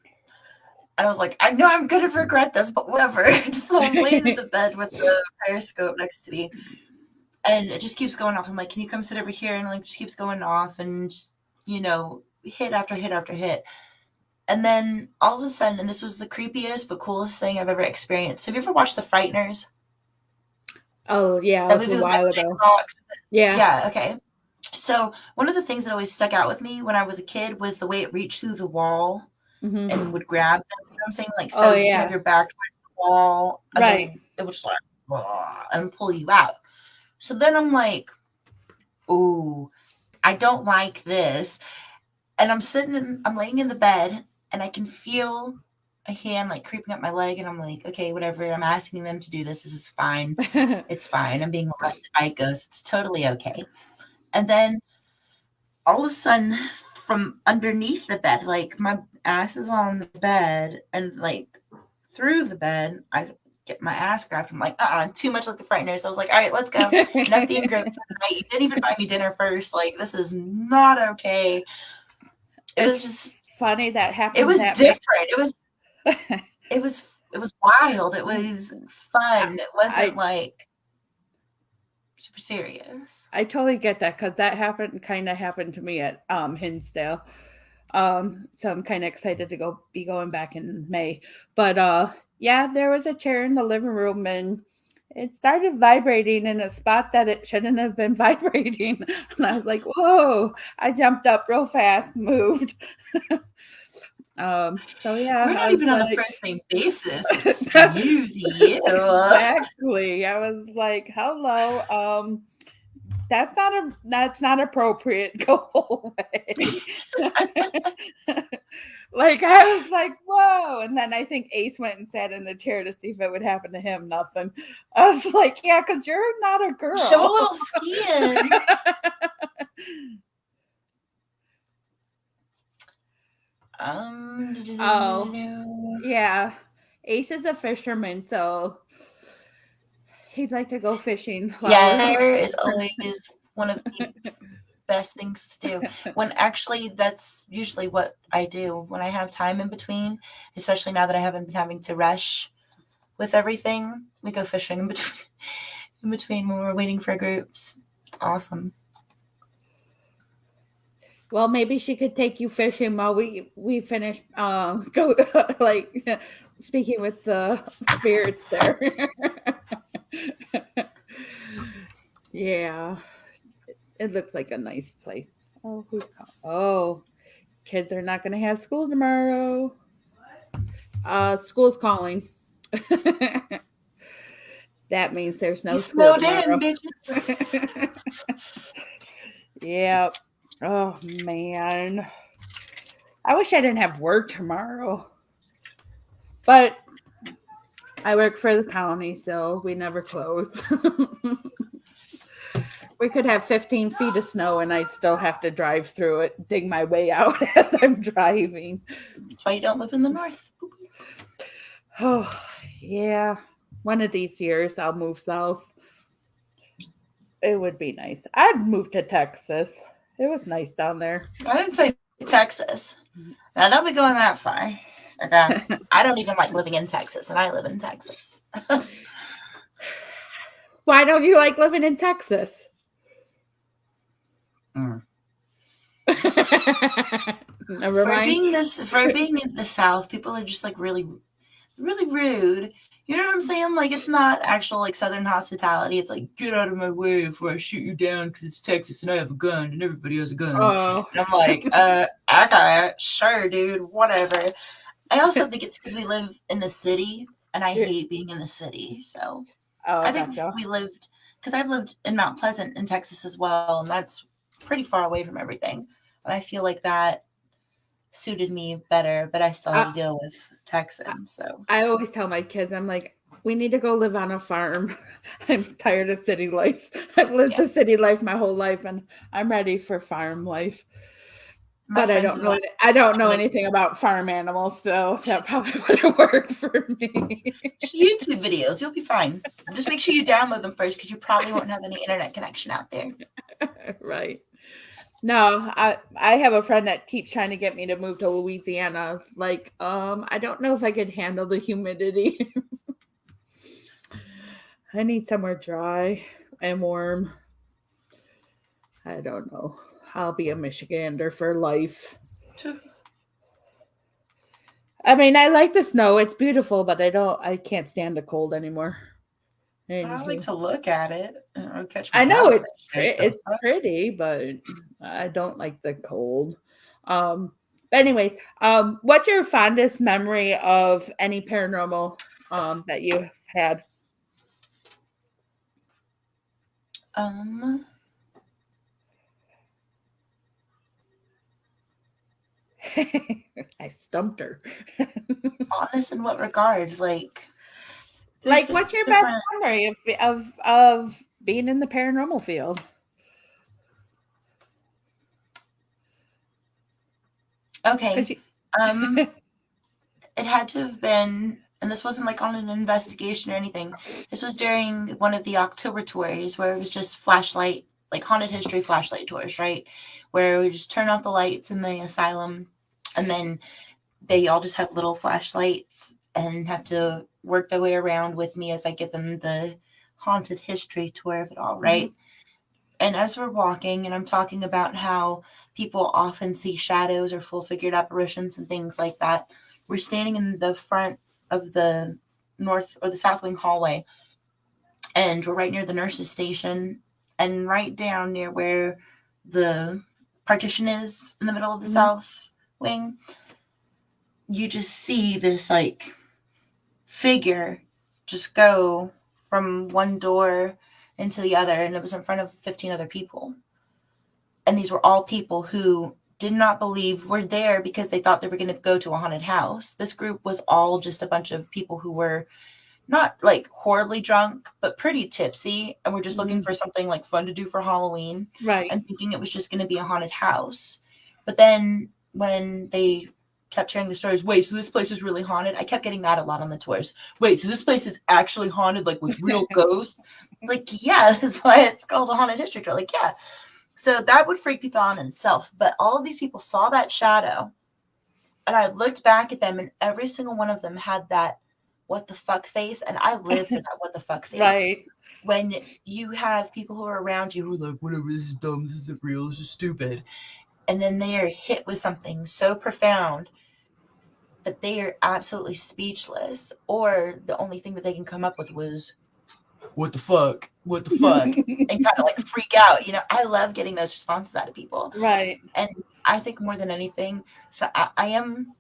And I was like, I know I'm going to regret this, but whatever. So I'm laying in the bed with the periscope next to me, and it just keeps going off. I'm like, can you come sit over here? And like, just keeps going off, and just, hit after hit after hit. And then all of a sudden, and this was the creepiest but coolest thing I've ever experienced. Have you ever watched The Frighteners? Oh yeah, That it was movie a with Michael while J. ago. Fox. Yeah. Yeah, okay. So one of the things that always stuck out with me when I was a kid was the way it reached through the wall Mm-hmm. and would grab them. You know what I'm saying? Like, Oh so you can have yeah. your back towards the wall, and Right. then it would just like, and pull you out. So then I'm like, ooh, I don't like this. And I'm laying in the bed, and I can feel a hand like creeping up my leg, and I'm like, okay, whatever. I'm asking them to do this. This is fine. It's fine. I'm being molested by a ghost. It's totally okay. And then all of a sudden, from underneath the bed, like my ass is on the bed, and like through the bed, I get my ass grabbed. I'm like, too much like the Frighteners. I was like, all right, let's go. Enough being groped for the night. You didn't even buy me dinner first. Like, this is not okay. It was It's just, funny that it happens was that different. It was wild. It Mm, was fun. It wasn't I like super serious. I totally get that because that kind of happened to me at Hinsdale. So I'm kind of excited to be going back in May. But yeah, there was a chair in the living room and it started vibrating in a spot that it shouldn't have been vibrating. And I was like, "Whoa!" I jumped up real fast, moved. So yeah, We're not I was even on a like, first name basis. Excuse you. exactly. I was like, "Hello, that's not appropriate. Go away." Like I was like, whoa. And then I think Ace went and sat in the chair to see if it would happen to him. Nothing. I was like, yeah, because you're not a Show a girl. little skin. Oh, yeah. Ace is a fisherman, so he'd like to go fishing while Yeah, we're hair is always one of the best things to do. When actually, that's usually what I do when I have time in between, especially now that I haven't been having to rush with everything. We go fishing in between when we're waiting for groups. It's awesome. well, maybe she could take you fishing while we finish go like speaking with the spirits there. Yeah. It looks like a nice place. Oh, who's call? Oh, kids are not going to have school tomorrow. School's calling. That means there's You no school snowed in, tomorrow. bitches. Yeah. Oh man. I wish I didn't have work tomorrow. But I work for the county, so we never close. We could have 15 feet of snow and I'd still have to drive through it, dig my way out as I'm driving. That's why you don't live in the north. Oh, yeah. One of these years I'll move south. It would be nice. I'd move to Texas. It was nice down there. I didn't say Texas. Now don't be going that far. Okay. I don't even like living in Texas, and I live in Texas. Why don't you like living in Texas? Mm. Never mind. For being in the South, people are just like really, really rude. You know what I'm saying? Like it's not actual like Southern hospitality. It's like get out of my way before I shoot you down because it's Texas and I have a gun and everybody has a gun. Oh, And I'm like, okay, sure, dude, whatever. I also think it's because we live in the city, and I hate being in the city. So oh, I think gotcha. we lived because I've lived in Mount Pleasant in Texas as well, and that's pretty far away from everything. And I feel like that suited me better, but I still had I, to deal with Texans. So I always tell my kids, I'm like, we need to go live on a farm. I'm tired of city life. I've lived yeah, the city life my whole life, and I'm ready for farm life. my But I friends don't and know. I I don't know are like anything about farm animals, so that probably wouldn't work for me. YouTube videos. You'll be fine. Just make sure you download them first because you probably won't have any internet connection out there. Right. No, I have a friend that keeps trying to get me to move to Louisiana. Like, I don't know if I could handle the humidity. I need somewhere dry and warm. I don't know. I'll be a Michigander for life. I mean, I like the snow. It's beautiful, but I can't stand the cold anymore. I like Anywho. to look at it. I'll catch I my know eye on it's that shit. The it's fuck? pretty, but I don't like the cold. Um, anyways, what's your fondest memory of any paranormal that you had? Um, I stumped her. honest in what regard? Like, there's Like, what's your best different. memory of being in the paranormal field? Okay. Because Um, it had to have been, and this wasn't like on an investigation or anything. This was during one of the October tours where it was just flashlight, like haunted history flashlight tours, right? Where we just turn off the lights in the asylum, and then they all just have little flashlights and have to work their way around with me as I give them the haunted history tour of it all, Mhm. right? And as we're walking, and I'm talking about how people often see shadows or full figured apparitions and things like that, we're standing in the front of the north or the south wing hallway, and we're right near the nurse's station, and right down near where the partition is in the middle of the Mhm. south wing, you just see this like figure just go from one door into the other, and it was in front of 15 other people. And these were all people who did not believe were there because they thought they were going to go to a haunted house. This group was all just a bunch of people who were not like horribly drunk, but pretty tipsy, and were just looking Mhm. for something like fun to do for Halloween Right. and thinking it was just going to be a haunted house. But then when they kept hearing the stories, wait, so this place is really haunted? I kept getting that a lot on the tours. Wait, so this place is actually haunted, like with real ghosts? Like, yeah, that's why it's called a haunted history tour. Like, yeah, so that would freak people out in itself. But all of these people saw that shadow, and I looked back at them, and every single one of them had that what the fuck face. And I live for that what the fuck face. Right. When you have people who are around you who are like, whatever, this is dumb, this isn't real, this is stupid. And then they are hit with something so profound that they are absolutely speechless, or the only thing that they can come up with was, what the fuck? What the fuck? And kind of like freak out. You know, I love getting those responses out of people. Right. And I think more than anything, so I'm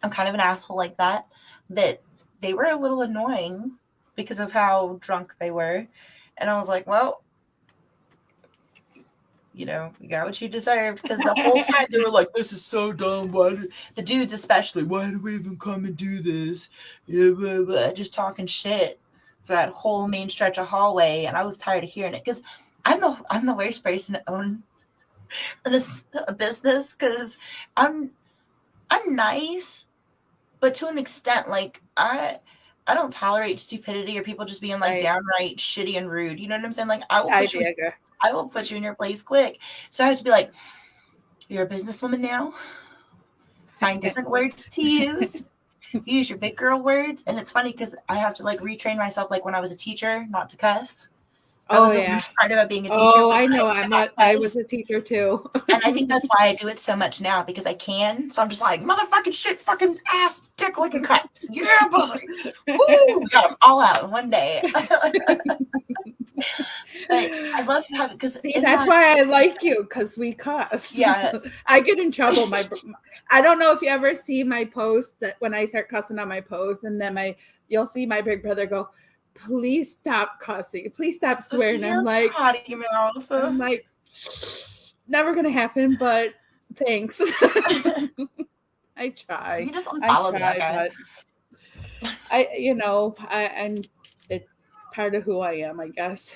kind of an asshole like that, that they were a little annoying because of how drunk they were. And I was like, well, you know, you got what you deserved. Because the whole time they were like, this is so dumb. The dudes especially, why do we even come and do this? Yeah, blah, blah, just talking shit for that whole main stretch of hallway. And I was tired of hearing it. Because I'm the worst person to own a business because I'm I'm nice, but to an extent, like I don't tolerate stupidity or people just being like I downright shitty and rude. You know what I'm saying? Like do agree. I will put you in your place quick. So I have to be like, you're a businesswoman now. Find different words to use. Use your big girl words. And it's funny because I have to like retrain myself, like when I was a teacher, not to cuss. That Oh was the yeah. worst part about being a teacher Oh, was I that I know. cannot I was cuss. a teacher too. And I think that's why I do it so much now because I can. So I'm just like, motherfucking shit, fucking ass, dick licking cuts. Yeah, buddy. Woo! We got them all out in one day. But I love having, because See, in that's my, why I like you, because we cuss. yeah. I get in trouble. I don't know if you ever see my post that when I start cussing on my post, and then you'll see my big brother go, "Please stop cussing. Please stop swearing." You're potty mouth. I'm like, never gonna happen, but thanks. I try. You just I unfollow me, try, okay? but I'm it's part of who I am, I guess.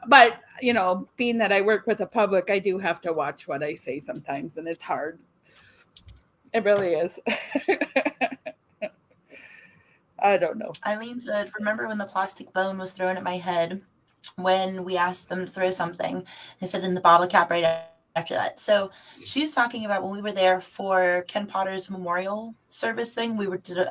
But being that I work with the public, I do have to watch what I say sometimes, and it's hard. It really is. I don't know. Eileen said, remember when the plastic bone was thrown at my head when we asked them to throw something? I said in the bottle cap right after that. So she's talking about when we were there for Ken Potter's memorial service thing.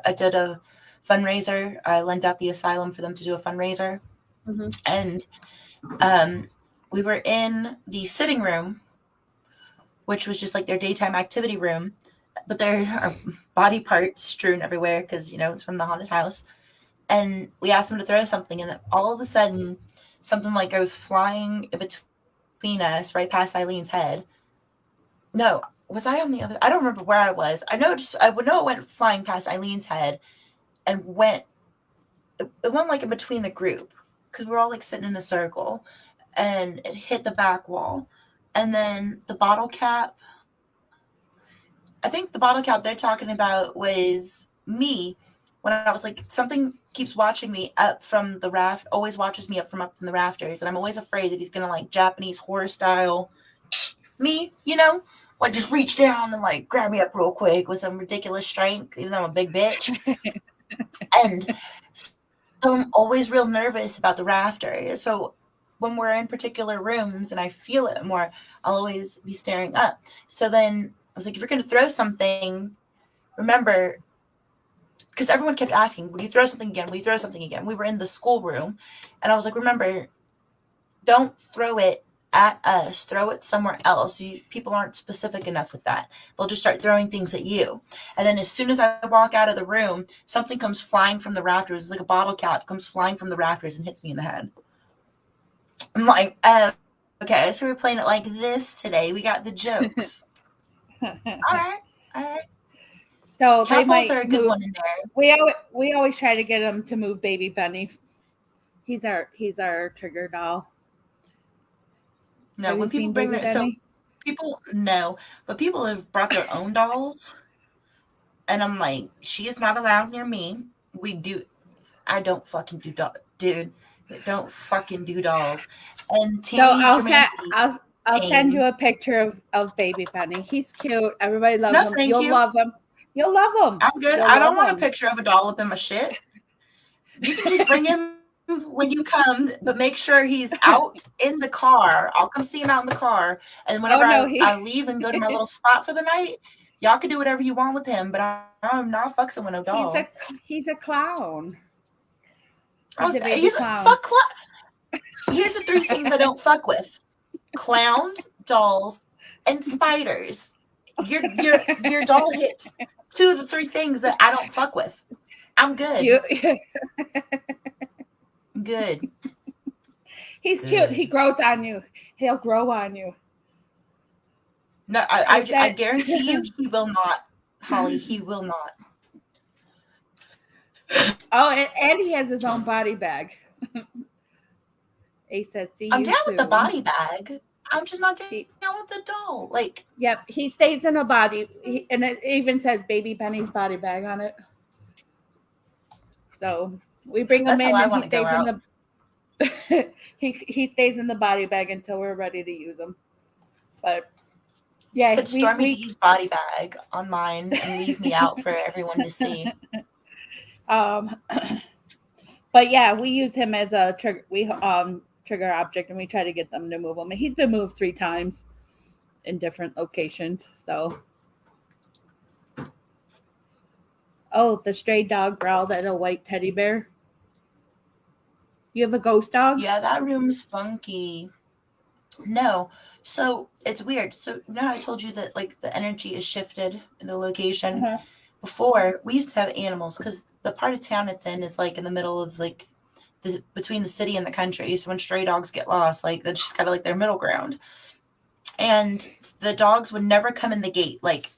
I did a fundraiser. I lent out the asylum for them to do a fundraiser. Mm-hmm. And we were in the sitting room, which was just like their daytime activity room. But there are body parts strewn everywhere because, it's from the haunted house. And we asked them to throw something, and then all of a sudden, something like goes flying in between us, right past Eileen's head. No, was I on the other? I don't remember where I was. I know it went flying past Eileen's head, and it went like in between the group because we're all like sitting in a circle, and it hit the back wall, and then the bottle cap. I think the bottle cap they're talking about was me when I was like, something keeps watching me up from the raft, always watches me up from the rafters, and I'm always afraid that he's gonna like Japanese horror style me, like just reach down and like grab me up real quick with some ridiculous strength, even though I'm a big bitch. And so I'm always real nervous about the rafters. So when we're in particular rooms and I feel it more, I'll always be staring up. So then I was like, if you're gonna throw something, remember, because everyone kept asking, would you throw something again? Would you throw something again? We were in the schoolroom, and I was like, remember, don't throw it at us. Throw it somewhere else. People aren't specific enough with that. They'll just start throwing things at you. And then as soon as I walk out of the room, something comes flying from the rafters. It's like a bottle cap comes flying from the rafters and hits me in the head. I'm like, okay, so we're playing it like this today. We got the jokes. All right. So they Catballs are might a good move. one in there. We always try to get them to move Baby Bunny. He's our trigger doll. No, Have when you people seen bring Baby their Bunny? people no, but people have brought their own dolls, and I'm like, she is not allowed near me. I don't fucking do dude. Don't fucking do dolls. And So Tammy Jermaine, I'll send you Aim. a picture of Baby Bunny. He's cute. Everybody loves No, him. thank You'll you. love him. You'll love him. I'm good. You'll I don't love want a him. picture of a doll up in my shit. You can just bring him when you come, but make sure he's out in the car. I'll come see him out in the car. And whenever Oh no, I leave and go to my little spot for the night, y'all can do whatever you want with him, but I'm not fucking with no doll. he's a clown. He's Oh, a baby clown. Here's the 3 things I don't fuck with: clowns, dolls, and spiders. Your doll hits 2 of the 3 things that I don't fuck with. I'm good. Good. He's cute. He grows on you. He'll grow on you. No, I guarantee you he will not, Holly. He will not. Oh, and he has his own body bag. He says, "See you I'm down soon." with the body bag. I'm just not down with the doll. Like, yep, he stays in a body, and it even says Baby Bunny's body bag on it. So we bring him in, and he stays in the. he stays in the body bag until we're ready to use him. But Just yeah, put Stormy D's body bag on mine and leave me out for everyone to see. um but yeah, we use him as a trigger object, and we try to get them to move him. And he's been moved 3 times in different locations. So, oh, the stray dog growled at a white teddy bear. You have a ghost dog? Yeah, that room's funky. No. So it's weird. So now I told you that like the energy is shifted in the location. Uh-huh. Before we used to have animals because the part of town it's in is like in the middle of like between the city and the country. So when stray dogs get lost, like that's just kind of like their middle ground. And the dogs would never come in the gate. Like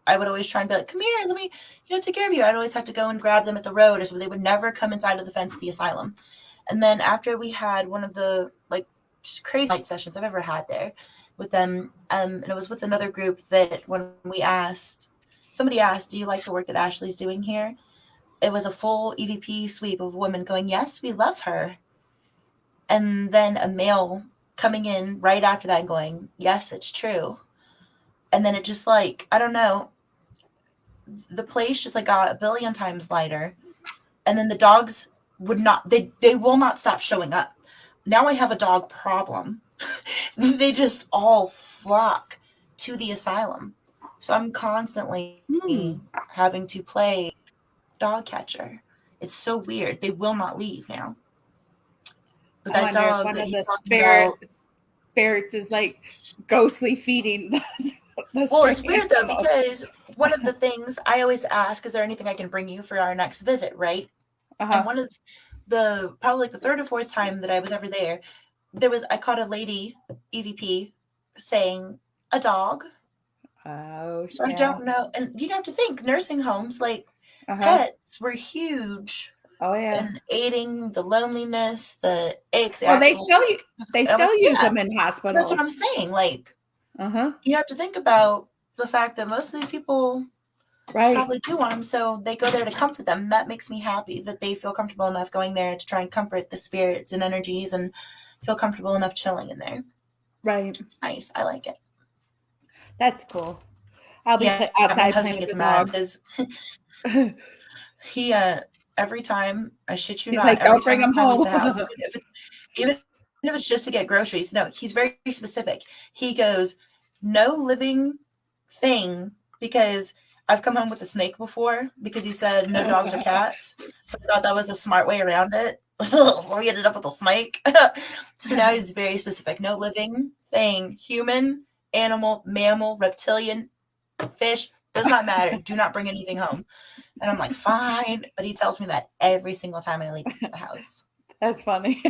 I would always try and be like, "Come here, let me, take care of you." I'd always have to go and grab them at the road, or so they would never come inside of the fence of the asylum. And then after we had one of the like crazy night sessions I've ever had there with them, and it was with another group that when we asked, somebody asked, "Do you like the work that Ashley's doing here?" It was a full EVP sweep of women going, "Yes, we love her." And then a male coming in right after that and going, "Yes, it's true." And then it just like, I don't know, the place just like got a billion times lighter. And then the dogs would not, they will not stop showing up. Now I have a dog problem. They just all flock to the asylum. So I'm constantly Hmm. having to play dog catcher. It's so weird. They will not leave now. But I that wonder if dog one that of he's the talking about, spirits is like ghostly feeding the well, stray it's weird though animals. because one of the things I always ask, is there anything I can bring you for our next visit, right? And Uh-huh. one of the probably like the third or fourth time that I was ever there was I caught a lady EVP saying a dog. Oh, So I yeah. don't know, and you'd have to think nursing homes like Uh-huh. pets were huge Oh, yeah. in aiding the loneliness, the aches, the Well, actual like physical. they I'm like, still use yeah, them in that's what hospitals. I'm saying. Like Uh-huh. you have to think about the fact that most of these people Right. probably do want them, so they go there to comfort them. That makes me happy that they feel comfortable enough going there to try and comfort the spirits and energies and feel comfortable enough chilling in there. Right. It's nice. I like it. That's cool. I'll be Yeah, my outside husband playing gets with the mad dog. because he every time, I shit you He's not, like, every don't bring time him I leave the home. house, even if it's just to get groceries, no, he's very specific. He goes, "No living thing," because I've come home with a snake before because he said no dogs or cats. So I thought that was a smart way around it. So we ended up with a snake. So now he's very specific. No living thing, human, animal, mammal, reptilian, fish, does not matter. Do not bring anything home. And I'm like, fine. But he tells me that every single time I leave the house. That's funny.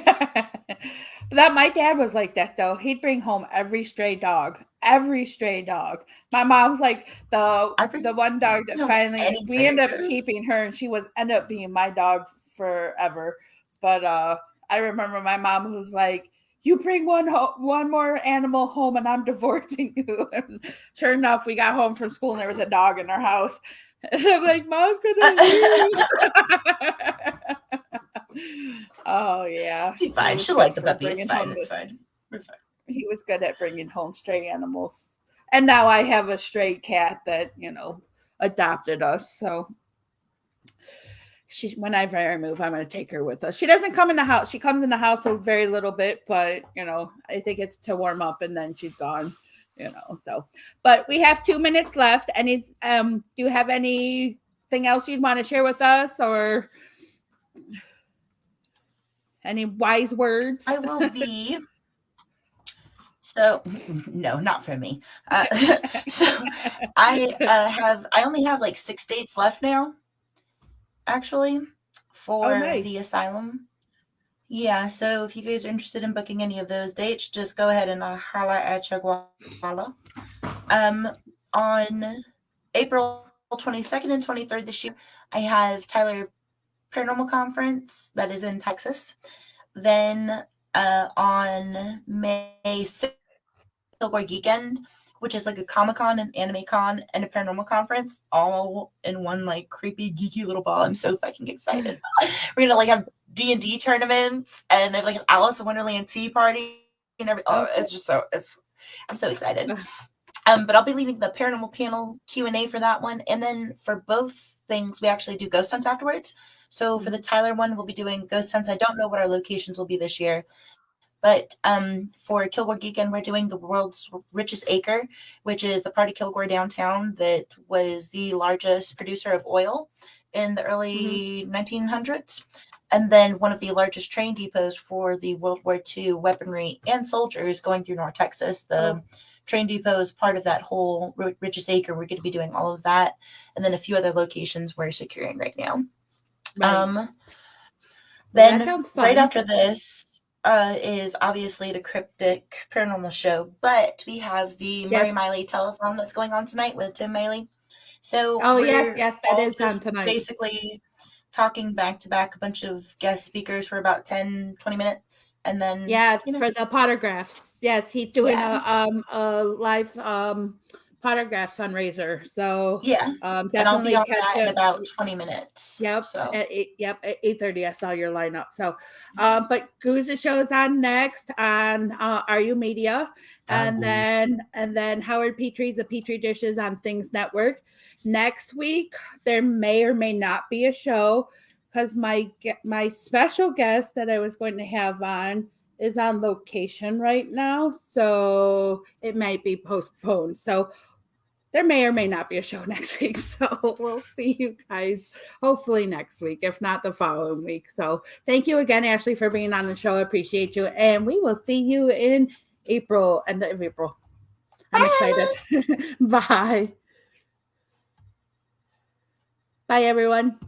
But that my dad was like that though. He'd bring home every stray dog. Every stray dog. My mom's like I the bring one dog that home finally we anything. ended up keeping her, and she was ended up being my dog forever. But I remember my mom was like, "You bring one more animal home, and I'm divorcing you." And sure enough, we got home from school and there was a dog in our house. And I'm like, "Mom's gonna leave." Oh yeah, Be he fine. was She'll good like the for puppy. It's bringing fine. home It's fine. We're fine. he was good at bringing home stray animals. And now I have a stray cat that, adopted us. So whenever I move, I'm going to take her with us. She doesn't come in the house. She comes in the house a very little bit, but I think it's to warm up and then she's gone. So, but we have 2 minutes left. Do you have anything else you'd want to share with us, or any wise words? I will be. So, no, not for me. So, I only have like 6 dates left now, actually, Oh, for nice. the asylum. Yeah, so if you guys are interested in booking any of those dates, just go ahead and holla at Chagwala. On April 22nd and 23rd this year, I have Tyler Paranormal Conference that is in Texas. Then on May 6th, Silver Geekend, which is like a Comic Con, an Anime Con, and a Paranormal Conference, all in one like creepy, geeky little ball. I'm so fucking excited. We're gonna like have D&D tournaments, and they have like an Alice in Wonderland tea party and every. Oh, it's Oh, just cool. I'm so excited. But I'll be leading the paranormal panel Q&A for that one, and then for both things, we actually do ghost hunts afterwards. So for the Mhm. Tyler one, we'll be doing ghost hunts. I don't know what our locations will be this year, but for Kilgore Geekend, we're doing the world's richest acre, which is the part of Kilgore downtown that was the largest producer of oil in the Mhm. early 1900s. And then one of the largest train depots for the World War II weaponry and soldiers going through North Texas. The Oh, train depot is part of that whole richest acre. We're going to be doing all of that. And then a few other locations we're securing right now. right. Um, Well, that then sounds right fun. after this is obviously the cryptic paranormal show, but we have the Murray Yes. Miley telethon that's going on tonight with Tim Miley. So Oh, yes, we're yes, that all is on just tonight. basically talking back to back a bunch of guest speakers for about 10-20 minutes, and then Yes, for the Pottergraphs. Yes, he's doing yeah, a live Pottergraph fundraiser. So yeah, and I'll be definitely on catch that in him. about 20 minutes. Yep, So at 8, yep, at 8:30 I saw your lineup. So but Goose show's on next on RU Media, go Goose. and then Howard Petrie's The Petrie Dishes on Things Network. Next week there may or may not be a show because my special guest that I was going to have on is on location right now, so it might be postponed. So there may or may not be a show next week. So we'll see you guys hopefully next week, if not the following week. So thank you again, Ashley, for being on the show. I appreciate you. And we will see you in April, end of April. I'm excited. Bye. Bye, everyone.